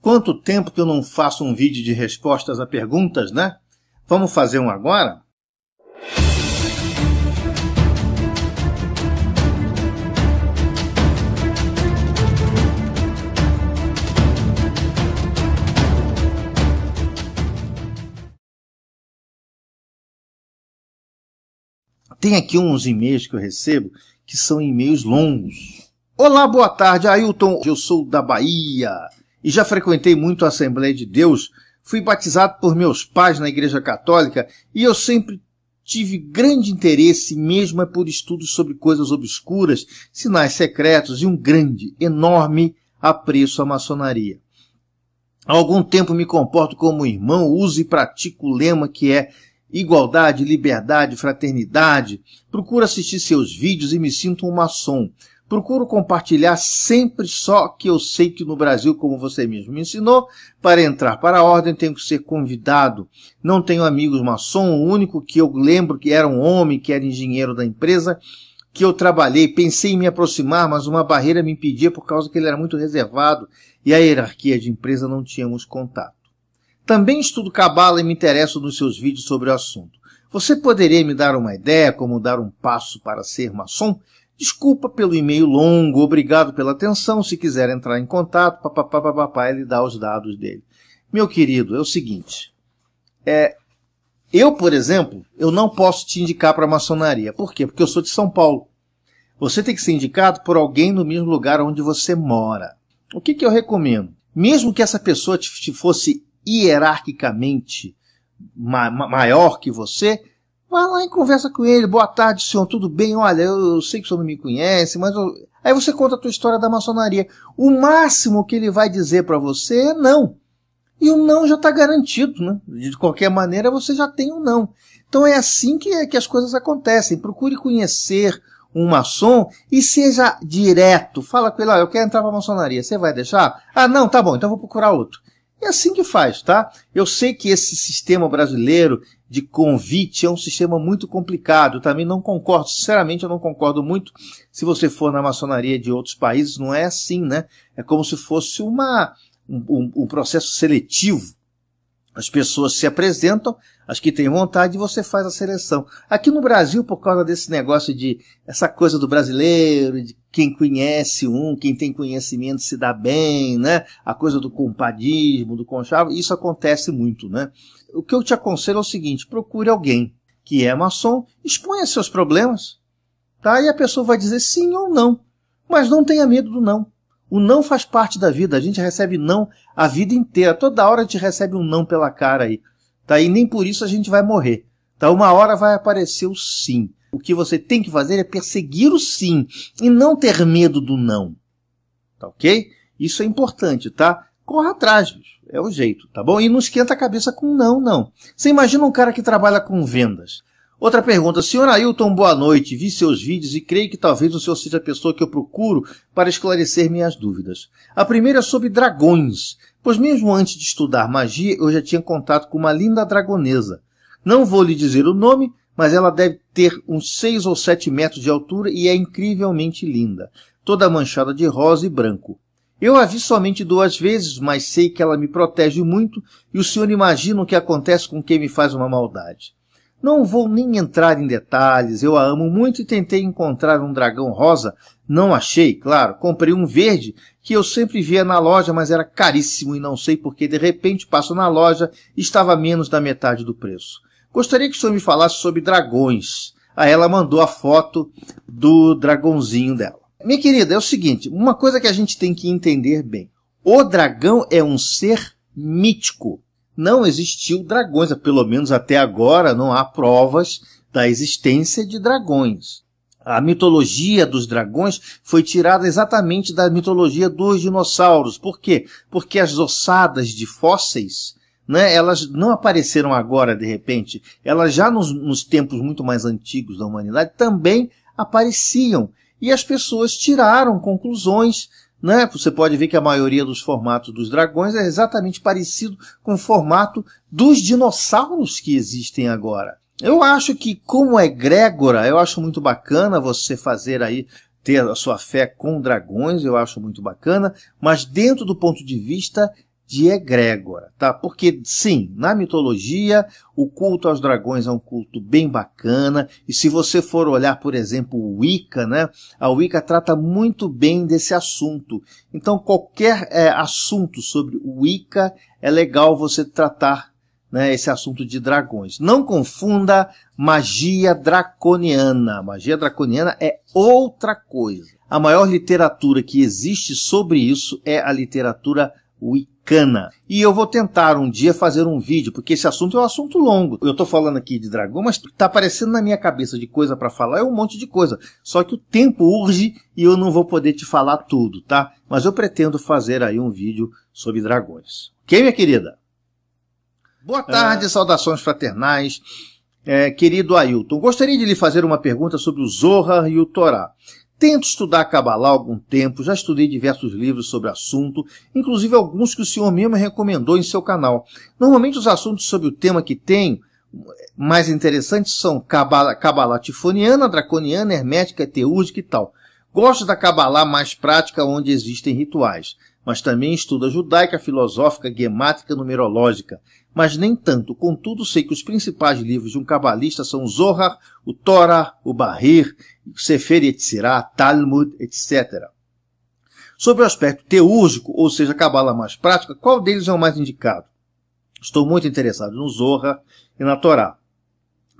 Quanto tempo que eu não faço um vídeo de respostas a perguntas, né? Vamos fazer um agora? Tem aqui uns e-mails que eu recebo que são e-mails longos. Olá, boa tarde, Ailton. Eu sou da Bahia e já frequentei muito a Assembleia de Deus. Fui batizado por meus pais na Igreja Católica e eu sempre tive grande interesse, mesmo por estudos sobre coisas obscuras, sinais secretos e um grande, enorme apreço à maçonaria. Há algum tempo me comporto como irmão, uso e pratico o lema que é igualdade, liberdade, fraternidade. Procuro assistir seus vídeos e me sinto um maçom. Procuro compartilhar sempre, só que eu sei que no Brasil, como você mesmo me ensinou, para entrar para a ordem tenho que ser convidado. Não tenho amigos maçom, o único que eu lembro que era um homem, que era engenheiro da empresa, que eu trabalhei. Pensei em me aproximar, mas uma barreira me impedia por causa que ele era muito reservado e a hierarquia de empresa não tínhamos contato. Também estudo cabala e me interesso nos seus vídeos sobre o assunto. Você poderia me dar uma ideia como dar um passo para ser maçom? Desculpa pelo e-mail longo, obrigado pela atenção. Se quiser entrar em contato, ele dá os dados dele. Meu querido, é o seguinte. Eu, por exemplo, eu não posso te indicar para a maçonaria. Por quê? Porque eu sou de São Paulo. Você tem que ser indicado por alguém no mesmo lugar onde você mora. O que eu recomendo? Mesmo que essa pessoa te fosse hierarquicamente maior que você, vai lá e conversa com ele. Boa tarde, senhor, tudo bem? Olha, eu sei que o senhor não me conhece, mas aí você conta a tua história da maçonaria. O máximo que ele vai dizer para você é não. E o não já está garantido, né? De qualquer maneira, você já tem um não. Então é assim que as coisas acontecem. Procure conhecer um maçom e seja direto. Fala com ele, eu quero entrar para a maçonaria. Você vai deixar? Ah, não, tá bom, então eu vou procurar outro. É assim que faz, tá? Eu sei que esse sistema brasileiro de convite é um sistema muito complicado. Eu também não concordo, sinceramente eu não concordo muito. Se você for na maçonaria de outros países, não é assim, né? É como se fosse um processo seletivo. As pessoas se apresentam, as que têm vontade, e você faz a seleção. Aqui no Brasil, por causa desse negócio essa coisa do brasileiro, de quem conhece quem tem conhecimento se dá bem, né? A coisa do compadismo, do conchavo, isso acontece muito, né? O que eu te aconselho é o seguinte, procure alguém que é maçom, exponha seus problemas, tá? E a pessoa vai dizer sim ou não, mas não tenha medo do não. O não faz parte da vida, a gente recebe não a vida inteira. Toda hora a gente recebe um não pela cara aí. Tá? E nem por isso a gente vai morrer. Tá? Uma hora vai aparecer o sim. O que você tem que fazer é perseguir o sim e não ter medo do não. Tá ok? Isso é importante, tá? Corra atrás, bicho. É o jeito, tá bom? E não esquenta a cabeça com não. Você imagina um cara que trabalha com vendas. Outra pergunta, senhor Ailton, boa noite, vi seus vídeos e creio que talvez o senhor seja a pessoa que eu procuro para esclarecer minhas dúvidas. A primeira é sobre dragões, pois mesmo antes de estudar magia eu já tinha contato com uma linda dragonesa. Não vou lhe dizer o nome, mas ela deve ter uns 6 ou 7 metros de altura e é incrivelmente linda, toda manchada de rosa e branco. Eu a vi somente 2 vezes, mas sei que ela me protege muito e o senhor imagina o que acontece com quem me faz uma maldade. Não vou nem entrar em detalhes, eu a amo muito e tentei encontrar um dragão rosa. Não achei, claro. Comprei um verde que eu sempre via na loja, mas era caríssimo e não sei porque de repente passo na loja e estava menos da metade do preço. Gostaria que o senhor me falasse sobre dragões. Aí ela mandou a foto do dragãozinho dela. Minha querida, é o seguinte, uma coisa que a gente tem que entender bem. O dragão é um ser mítico. Não existiu dragões, pelo menos até agora não há provas da existência de dragões. A mitologia dos dragões foi tirada exatamente da mitologia dos dinossauros. Por quê? Porque as ossadas de fósseis, né, elas não apareceram agora de repente. Elas já nos tempos muito mais antigos da humanidade também apareciam. E as pessoas tiraram conclusões, né? Você pode ver que a maioria dos formatos dos dragões é exatamente parecido com o formato dos dinossauros que existem agora. Eu acho que, como egrégora, eu acho muito bacana você fazer aí, ter a sua fé com dragões, eu acho muito bacana, mas dentro do ponto de vista de egrégora, tá? Porque, sim, na mitologia, o culto aos dragões é um culto bem bacana, e se você for olhar, por exemplo, o Wicca, né? A Wicca trata muito bem desse assunto. Então, qualquer assunto sobre o Wicca é legal você tratar, né, esse assunto de dragões. Não confunda magia draconiana. Magia draconiana é outra coisa. A maior literatura que existe sobre isso é a literatura wiccana. E eu vou tentar um dia fazer um vídeo, porque esse assunto é um assunto longo. Eu estou falando aqui de dragão, mas está aparecendo na minha cabeça de coisa para falar, é um monte de coisa. Só que o tempo urge e eu não vou poder te falar tudo, tá? Mas eu pretendo fazer aí um vídeo sobre dragões. Ok, minha querida? Boa tarde, saudações fraternais. Querido Ailton, gostaria de lhe fazer uma pergunta sobre o Zohar e o Torá. Tento estudar a Kabbalah há algum tempo, já estudei diversos livros sobre o assunto, inclusive alguns que o senhor mesmo recomendou em seu canal. Normalmente os assuntos sobre o tema que tenho mais interessantes são Kabbalah tifoniana, draconiana, hermética, teúrgica e tal. Gosto da Kabbalah mais prática, onde existem rituais, mas também estudo a judaica, filosófica, gemátrica, numerológica. Mas nem tanto. Contudo, sei que os principais livros de um cabalista são o Zohar, o Torá, o Bahir, o Sefer Yetzirah, Talmud, etc. Sobre o aspecto teúrgico, ou seja, a Kabbalah mais prática, qual deles é o mais indicado? Estou muito interessado no Zohar e na Torá.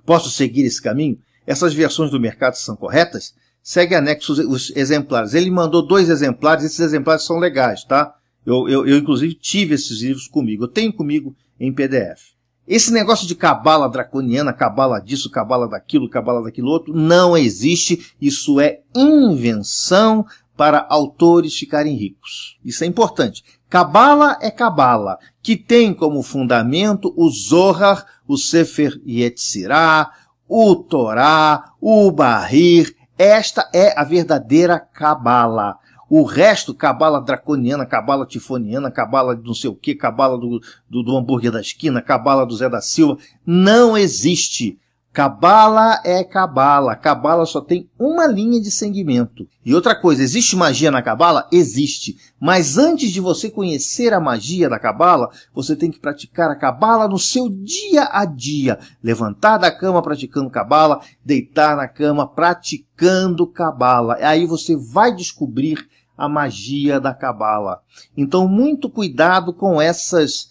Posso seguir esse caminho? Essas versões do mercado são corretas? Segue anexos os exemplares. Ele mandou 2 exemplares, esses exemplares são legais, tá? Eu inclusive, tive esses livros comigo. Eu tenho comigo em PDF. Esse negócio de cabala draconiana, cabala disso, cabala daquilo outro, não existe. Isso é invenção para autores ficarem ricos. Isso é importante. Cabala é cabala, que tem como fundamento o Zohar, o Sefer Yetzirah, o Torá, o Bahir. Esta é a verdadeira cabala. O resto, cabala draconiana, cabala tifoniana, cabala de não sei o que, cabala do hambúrguer da esquina, cabala do Zé da Silva, não existe. Cabala é cabala. Cabala só tem uma linha de segmento. E outra coisa, existe magia na cabala? Existe. Mas antes de você conhecer a magia da cabala, você tem que praticar a cabala no seu dia a dia. Levantar da cama praticando cabala, deitar na cama praticando cabala. Aí você vai descobrir a magia da cabala. Então, muito cuidado com esses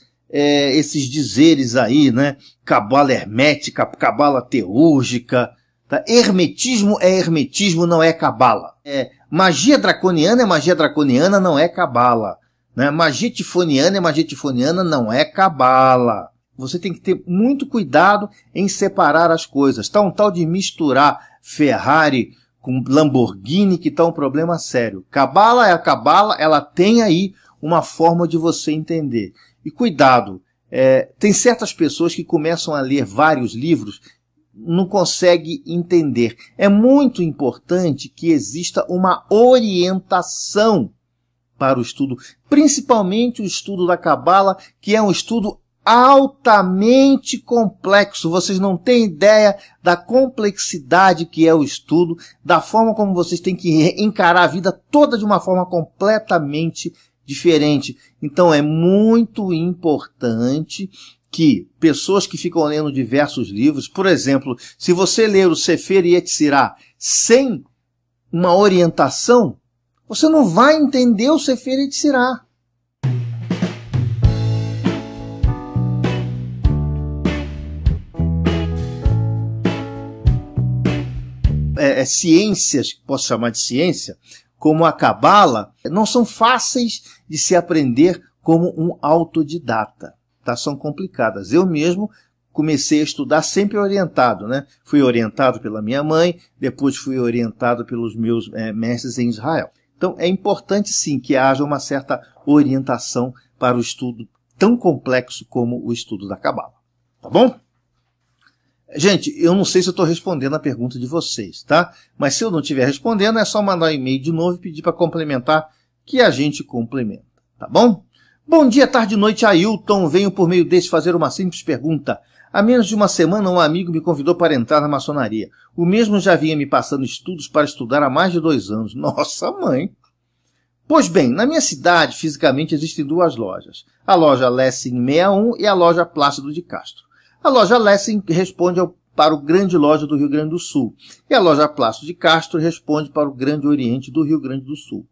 dizeres aí, né? Cabala hermética, cabala teúrgica. Tá? Hermetismo é hermetismo, não é cabala. Magia draconiana é magia draconiana, não é cabala. Né? Magia tifoniana é magia tifoniana, não é cabala. Você tem que ter muito cuidado em separar as coisas. Tá um tal de misturar Ferrari com Lamborghini, que está um problema sério. Cabala é a cabala, ela tem aí uma forma de você entender. E cuidado, tem certas pessoas que começam a ler vários livros, não conseguem entender. É muito importante que exista uma orientação para o estudo, principalmente o estudo da cabala, que é um estudo altamente complexo. Vocês não têm ideia da complexidade que é o estudo, da forma como vocês têm que encarar a vida toda de uma forma completamente diferente. Então é muito importante que pessoas que ficam lendo diversos livros, por exemplo, se você ler o Sefer Yetzirah sem uma orientação, você não vai entender o Sefer Yetzirah. Ciências, que posso chamar de ciência, como a cabala, não são fáceis de se aprender como um autodidata. Tá? São complicadas. Eu mesmo comecei a estudar sempre orientado, né? Fui orientado pela minha mãe, depois fui orientado pelos meus mestres em Israel. Então é importante sim que haja uma certa orientação para o estudo tão complexo como o estudo da cabala. Tá bom? Gente, eu não sei se eu estou respondendo a pergunta de vocês, tá? Mas se eu não estiver respondendo, é só mandar um e-mail de novo e pedir para complementar, que a gente complementa, tá bom? Bom dia, tarde e noite, Ailton. Venho por meio desse fazer uma simples pergunta. Há menos de uma semana, um amigo me convidou para entrar na maçonaria. O mesmo já vinha me passando estudos para estudar há mais de 2 anos. Nossa, mãe! Pois bem, na minha cidade, fisicamente, existem duas lojas. A loja Lessing 61 e a loja Plácido de Castro. A loja Lessing responde para o Grande Loja do Rio Grande do Sul. E a loja Plácido de Castro responde para o Grande Oriente do Rio Grande do Sul.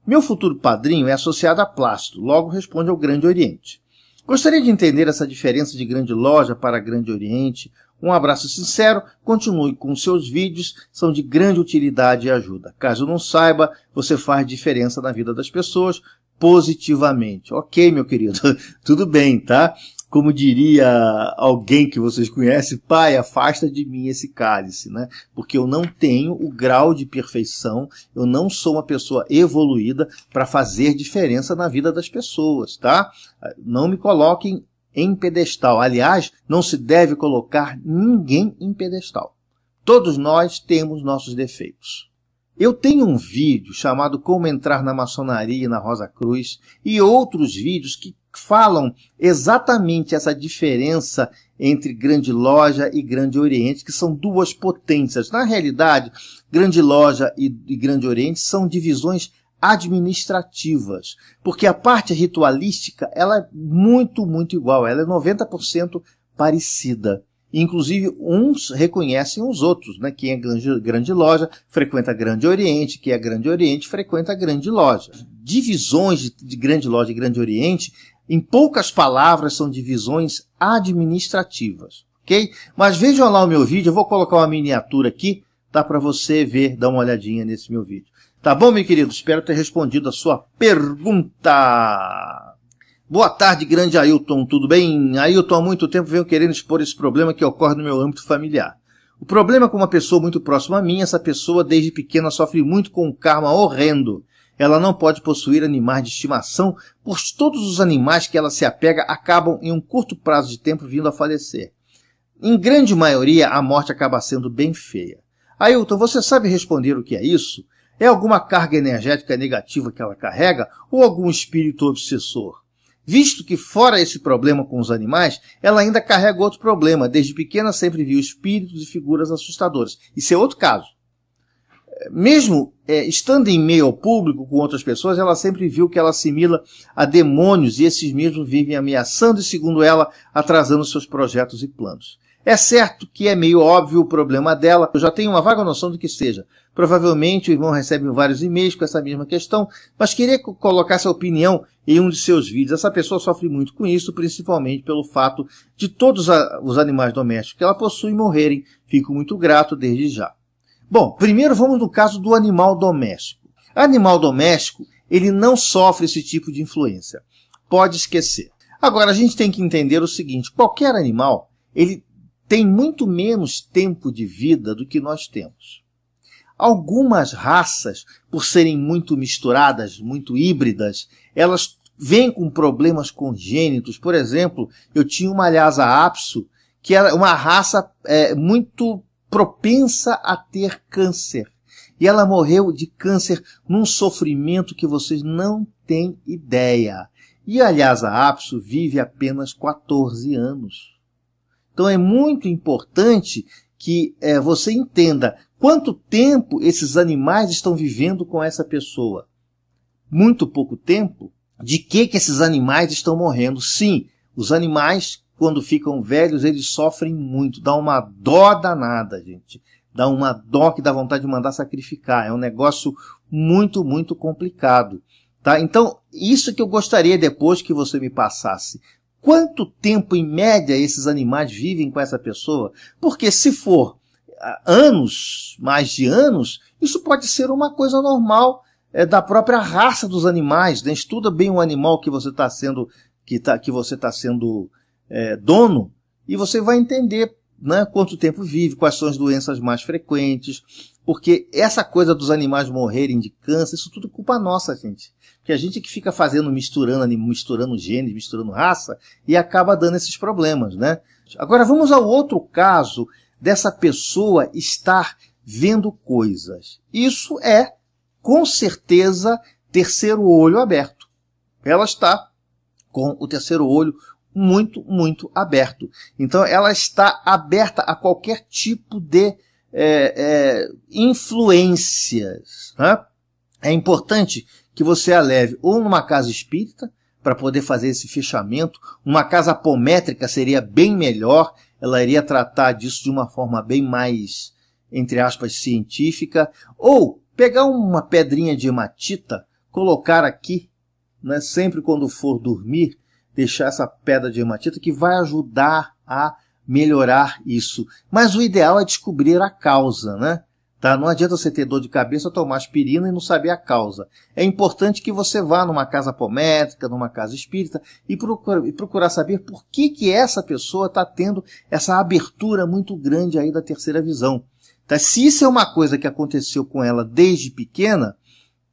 Meu futuro padrinho é associado a Plácido, logo responde ao Grande Oriente. Gostaria de entender essa diferença de Grande Loja para Grande Oriente. Um abraço sincero, continue com seus vídeos, são de grande utilidade e ajuda. Caso não saiba, você faz diferença na vida das pessoas positivamente. Ok, meu querido, tudo bem, tá? Como diria alguém que vocês conhecem, pai, afasta de mim esse cálice, né? Porque eu não tenho o grau de perfeição, eu não sou uma pessoa evoluída para fazer diferença na vida das pessoas, tá? Não me coloquem em pedestal. Aliás, não se deve colocar ninguém em pedestal. Todos nós temos nossos defeitos. Eu tenho um vídeo chamado Como Entrar na Maçonaria e na Rosa Cruz e outros vídeos que falam exatamente essa diferença entre Grande Loja e Grande Oriente, que são duas potências. Na realidade, Grande Loja e Grande Oriente são divisões administrativas, porque a parte ritualística ela é muito igual, ela é 90% parecida. Inclusive, uns reconhecem os outros, né? Quem é grande loja frequenta Grande Oriente, quem é Grande Oriente frequenta Grande Loja. Divisões de Grande Loja e Grande Oriente, em poucas palavras, são divisões administrativas, ok? Mas vejam lá o meu vídeo, eu vou colocar uma miniatura aqui, tá? Para você ver, dar uma olhadinha nesse meu vídeo. Tá bom, meu querido? Espero ter respondido a sua pergunta. Boa tarde, grande Ailton, tudo bem? Ailton, há muito tempo venho querendo expor esse problema que ocorre no meu âmbito familiar. O problema é com uma pessoa muito próxima a mim, essa pessoa desde pequena sofre muito com um karma horrendo. Ela não pode possuir animais de estimação, pois todos os animais que ela se apega acabam em um curto prazo de tempo vindo a falecer. Em grande maioria, a morte acaba sendo bem feia. Ailton, você sabe responder o que é isso? É alguma carga energética negativa que ela carrega ou algum espírito obsessor? Visto que, fora esse problema com os animais, ela ainda carrega outro problema. Desde pequena sempre viu espíritos e figuras assustadoras. Isso é outro caso. Mesmo estando em meio ao público com outras pessoas, ela sempre viu que ela assimila a demônios e esses mesmos vivem ameaçando e, segundo ela, atrasando seus projetos e planos. É certo que é meio óbvio o problema dela, eu já tenho uma vaga noção do que seja. Provavelmente o irmão recebe vários e-mails com essa mesma questão, mas queria colocar essa opinião em um de seus vídeos. Essa pessoa sofre muito com isso, principalmente pelo fato de todos os animais domésticos que ela possui morrerem. Fico muito grato desde já. Bom, primeiro vamos no caso do animal doméstico. Animal doméstico, ele não sofre esse tipo de influência. Pode esquecer. Agora, a gente tem que entender o seguinte, qualquer animal, ele tem muito menos tempo de vida do que nós temos. Algumas raças, por serem muito misturadas, muito híbridas, elas vêm com problemas congênitos. Por exemplo, eu tinha uma Lhasa Apso, que era uma raça muito propensa a ter câncer. E ela morreu de câncer num sofrimento que vocês não têm ideia. E a Lhasa Apso vive apenas 14 anos. Então é muito importante que você entenda quanto tempo esses animais estão vivendo com essa pessoa. Muito pouco tempo. De que esses animais estão morrendo? Sim, os animais, quando ficam velhos, eles sofrem muito. Dá uma dó danada, gente. Dá uma dó que dá vontade de mandar sacrificar. É um negócio muito complicado. Tá? Então, isso que eu gostaria depois que você me passasse. Quanto tempo, em média, esses animais vivem com essa pessoa? Porque se for anos, mais de anos, isso pode ser uma coisa normal da própria raça dos animais. Né? Estuda bem o animal que você está sendo, dono, e você vai entender, né, quanto tempo vive, quais são as doenças mais frequentes, porque essa coisa dos animais morrerem de câncer, isso tudo é culpa nossa, gente. Porque a gente que fica misturando genes, misturando raça, e acaba dando esses problemas, né? Agora vamos ao outro caso dessa pessoa estar vendo coisas. Isso é, com certeza, terceiro olho aberto. Ela está com o terceiro olho muito aberto. Então ela está aberta a qualquer tipo de influências. Né? É importante que você a leve ou numa casa espírita, para poder fazer esse fechamento. Uma casa apométrica seria bem melhor, ela iria tratar disso de uma forma bem mais, entre aspas, científica. Ou pegar uma pedrinha de hematita, colocar aqui, né, sempre quando for dormir, deixar essa pedra de hematita que vai ajudar a melhorar isso. Mas o ideal é descobrir a causa, né? Tá? Não adianta você ter dor de cabeça, tomar aspirina e não saber a causa. É importante que você vá numa casa apométrica, numa casa espírita e procurar saber por que essa pessoa está tendo essa abertura muito grande aí da terceira visão. Tá? Se isso é uma coisa que aconteceu com ela desde pequena,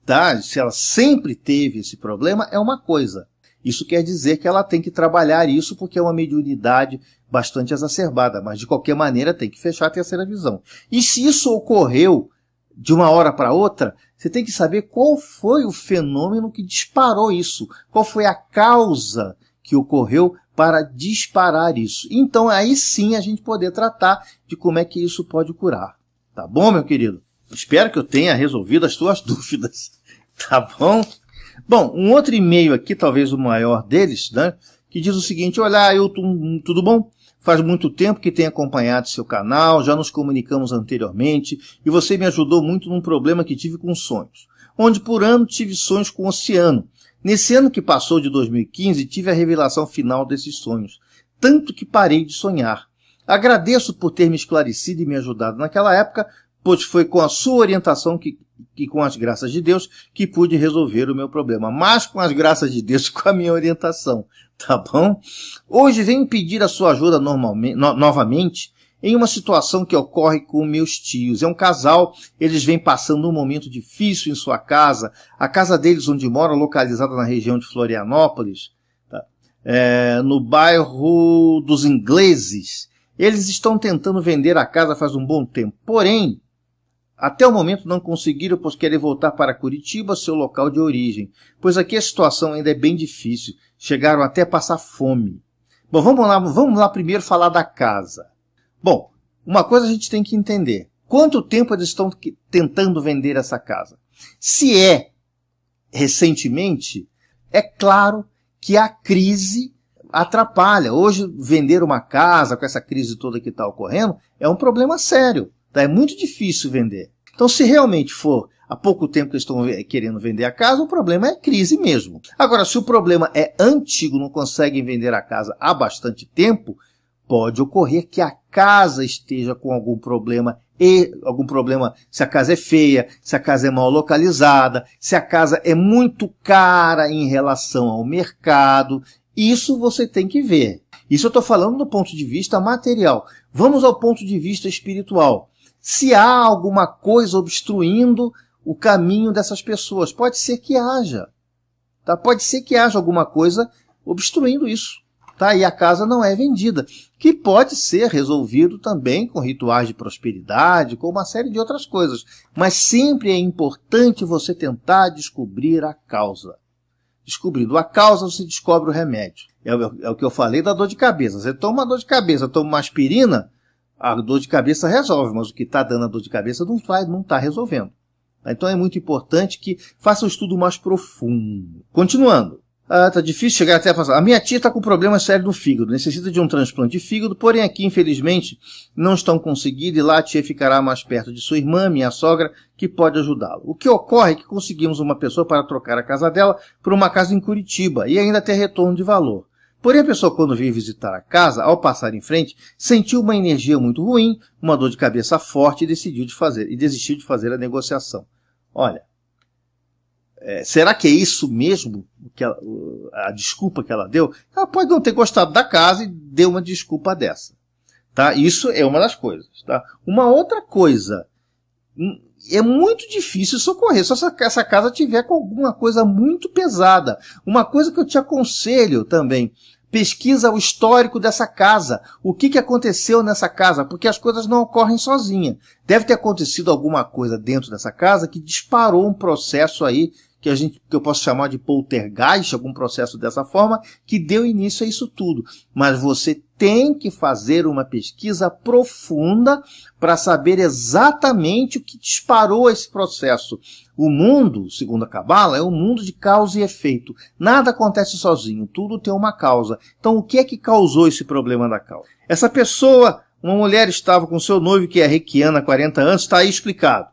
tá? Se ela sempre teve esse problema, é uma coisa. Isso quer dizer que ela tem que trabalhar isso porque é uma mediunidade bastante exacerbada, mas de qualquer maneira tem que fechar a terceira visão. E se isso ocorreu de uma hora para outra, você tem que saber qual foi o fenômeno que disparou isso, qual foi a causa que ocorreu para disparar isso. Então aí sim a gente poder tratar de como é que isso pode curar. Tá bom, meu querido? Espero que eu tenha resolvido as tuas dúvidas. Tá bom? Bom, um outro e-mail aqui, talvez o maior deles, né, que diz o seguinte: olá, Ailton, tudo bom? Faz muito tempo que tenho acompanhado seu canal, já nos comunicamos anteriormente e você me ajudou muito num problema que tive com sonhos, onde por ano tive sonhos com o oceano. Nesse ano que passou de 2015, tive a revelação final desses sonhos, tanto que parei de sonhar. Agradeço por ter me esclarecido e me ajudado naquela época, pois foi com a sua orientação que com as graças de Deus que pude resolver o meu problema. Mas com as graças de Deus, com a minha orientação, tá bom? Hoje venho pedir a sua ajuda novamente em uma situação que ocorre com meus tios. É um casal, eles vêm passando um momento difícil em sua casa. A casa deles, onde moram, localizada na região de Florianópolis, tá? No bairro dos Ingleses. Eles estão tentando vender a casa faz um bom tempo. Porém, até o momento não conseguiram, pois querem voltar para Curitiba, seu local de origem, pois aqui a situação ainda é bem difícil. Chegaram até a passar fome. Bom, vamos lá primeiro falar da casa. Bom, uma coisa a gente tem que entender. Quanto tempo eles estão tentando vender essa casa? Se é recentemente, é claro que a crise atrapalha. Hoje, vender uma casa com essa crise toda que está ocorrendo é um problema sério. Tá? É muito difícil vender. Então, se realmente for há pouco tempo que eles estão querendo vender a casa, o problema é crise mesmo. Agora, se o problema é antigo, não conseguem vender a casa há bastante tempo, pode ocorrer que a casa esteja com algum problema, se a casa é feia, se a casa é mal localizada, se a casa é muito cara em relação ao mercado. Isso você tem que ver. Isso eu estou falando do ponto de vista material. Vamos ao ponto de vista espiritual. Se há alguma coisa obstruindo o caminho dessas pessoas, pode ser que haja. Tá? Pode ser que haja alguma coisa obstruindo isso. Tá? E a casa não é vendida. Que pode ser resolvido também com rituais de prosperidade, com uma série de outras coisas. Mas sempre é importante você tentar descobrir a causa. Descobrindo a causa, você descobre o remédio. É o que eu falei da dor de cabeça. Você toma uma dor de cabeça, toma uma aspirina, a dor de cabeça resolve, mas o que está dando a dor de cabeça não está resolvendo. Então é muito importante que faça um estudo mais profundo. Continuando. Tá difícil chegar até a passar. A minha tia está com problemas sérios no fígado, necessita de um transplante de fígado, porém aqui, infelizmente, não estão conseguindo e lá a tia ficará mais perto de sua irmã, minha sogra, que pode ajudá-lo. O que ocorre é que conseguimos uma pessoa para trocar a casa dela por uma casa em Curitiba e ainda ter retorno de valor. Porém, a pessoa, quando veio visitar a casa, ao passar em frente, sentiu uma energia muito ruim, uma dor de cabeça forte e desistiu de fazer a negociação. Olha, será que é isso mesmo, a desculpa que ela deu? Ela pode não ter gostado da casa e deu uma desculpa dessa. Tá? Isso é uma das coisas. Tá? Uma outra coisa, é muito difícil socorrer, só se essa casa tiver com alguma coisa muito pesada. Uma coisa que eu te aconselho também, pesquisa o histórico dessa casa, o que aconteceu nessa casa, porque as coisas não ocorrem sozinhas. Deve ter acontecido alguma coisa dentro dessa casa que disparou um processo aí, que eu posso chamar de poltergeist, algum processo dessa forma, que deu início a isso tudo. Mas você tem que fazer uma pesquisa profunda para saber exatamente o que disparou esse processo. O mundo, segundo a Cabala, é um mundo de causa e efeito. Nada acontece sozinho, tudo tem uma causa. Então, o que é que causou esse problema da causa? Essa pessoa, uma mulher estava com seu noivo, que é reikiana há 40 anos, está aí explicado,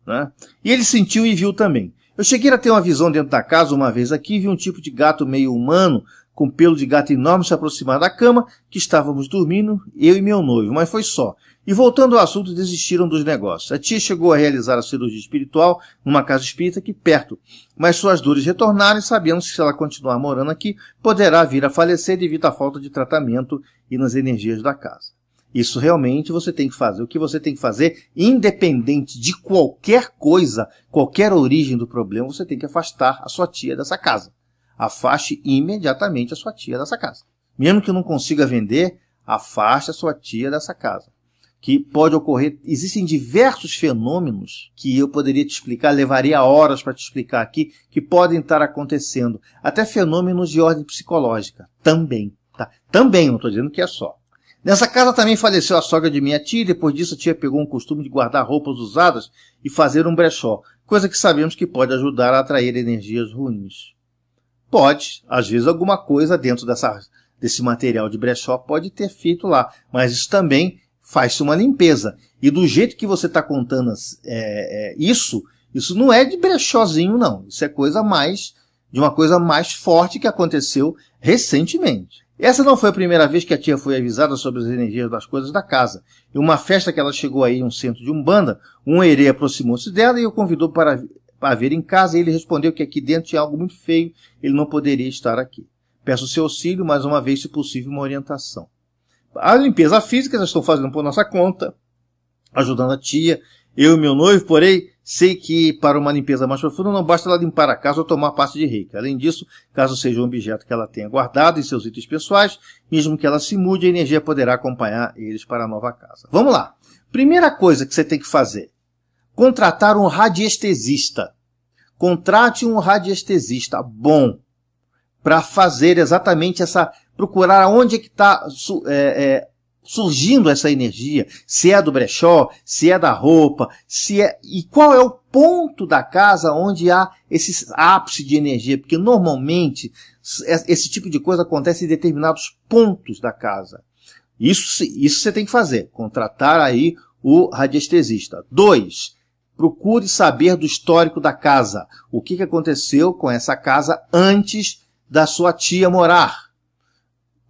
né? E ele sentiu e viu também. Eu cheguei a ter uma visão dentro da casa uma vez aqui, vi um tipo de gato meio humano, com pelo de gato enorme se aproximar da cama, que estávamos dormindo, eu e meu noivo, mas foi só. E voltando ao assunto, desistiram dos negócios. A tia chegou a realizar a cirurgia espiritual numa casa espírita aqui perto, mas suas dores retornaram e sabemos que se ela continuar morando aqui, poderá vir a falecer devido à falta de tratamento e nas energias da casa. Isso realmente você tem que fazer. O que você tem que fazer, independente de qualquer coisa, qualquer origem do problema, você tem que afastar a sua tia dessa casa. Afaste imediatamente a sua tia dessa casa. Mesmo que não consiga vender, afaste a sua tia dessa casa. Que pode ocorrer, existem diversos fenômenos que eu poderia te explicar, levaria horas para te explicar aqui, que podem estar acontecendo. Até fenômenos de ordem psicológica, também. Tá? Também, não estou dizendo que é só. Nessa casa também faleceu a sogra de minha tia, e depois disso a tia pegou um costume de guardar roupas usadas e fazer um brechó, coisa que sabemos que pode ajudar a atrair energias ruins. Pode, às vezes alguma coisa dentro desse material de brechó pode ter feito lá, mas isso também faz-se uma limpeza. E do jeito que você está contando isso não é de brechózinho não, isso é de uma coisa mais forte que aconteceu recentemente. Essa não foi a primeira vez que a tia foi avisada sobre as energias das coisas da casa. Em uma festa que ela chegou aí em um centro de Umbanda, um herê aproximou-se dela e o convidou para ver em casa, e ele respondeu que aqui dentro tinha algo muito feio, ele não poderia estar aqui. Peço seu auxílio, mais uma vez, se possível, uma orientação. A limpeza física já estou fazendo por nossa conta, ajudando a tia, eu e meu noivo, porém, sei que para uma limpeza mais profunda não basta ela limpar a casa ou tomar passe de reiki. Além disso, caso seja um objeto que ela tenha guardado em seus itens pessoais, mesmo que ela se mude, a energia poderá acompanhar eles para a nova casa. Vamos lá. Primeira coisa que você tem que fazer: contratar um radiestesista. Contrate um radiestesista bom para fazer exatamente procurar onde é que está surgindo essa energia, se é do brechó, se é da roupa, e qual é o ponto da casa onde há esse ápice de energia, porque normalmente esse tipo de coisa acontece em determinados pontos da casa. Isso você tem que fazer, contratar aí o radiestesista. 2. Procure saber do histórico da casa. O que aconteceu com essa casa antes da sua tia morar.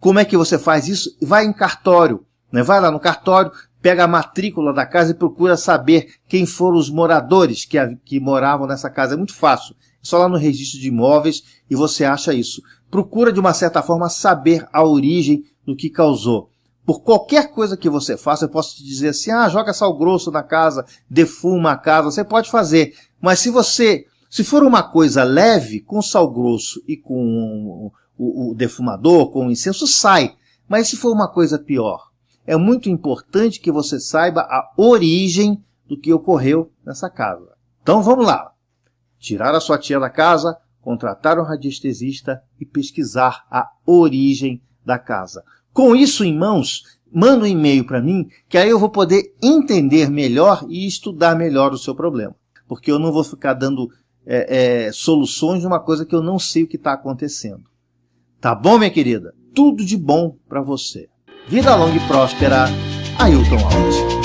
Como é que você faz isso? Vai em cartório, né? Vai lá no cartório, pega a matrícula da casa e procura saber quem foram os moradores que moravam nessa casa. É muito fácil. É só lá no registro de imóveis e você acha isso. Procura, de uma certa forma, saber a origem do que causou. Por qualquer coisa que você faça, eu posso te dizer assim, joga sal grosso na casa, defuma a casa, você pode fazer. Mas se for uma coisa leve, com sal grosso e com o defumador, com o incenso, sai. Mas se for uma coisa pior, é muito importante que você saiba a origem do que ocorreu nessa casa. Então vamos lá. Tirar a sua tia da casa, contratar um radiestesista e pesquisar a origem da casa. Com isso em mãos, manda um e-mail para mim, que aí eu vou poder entender melhor e estudar melhor o seu problema. Porque eu não vou ficar dando soluções de uma coisa que eu não sei o que está acontecendo. Tá bom, minha querida? Tudo de bom para você. Vida longa e próspera, Ailton Alves.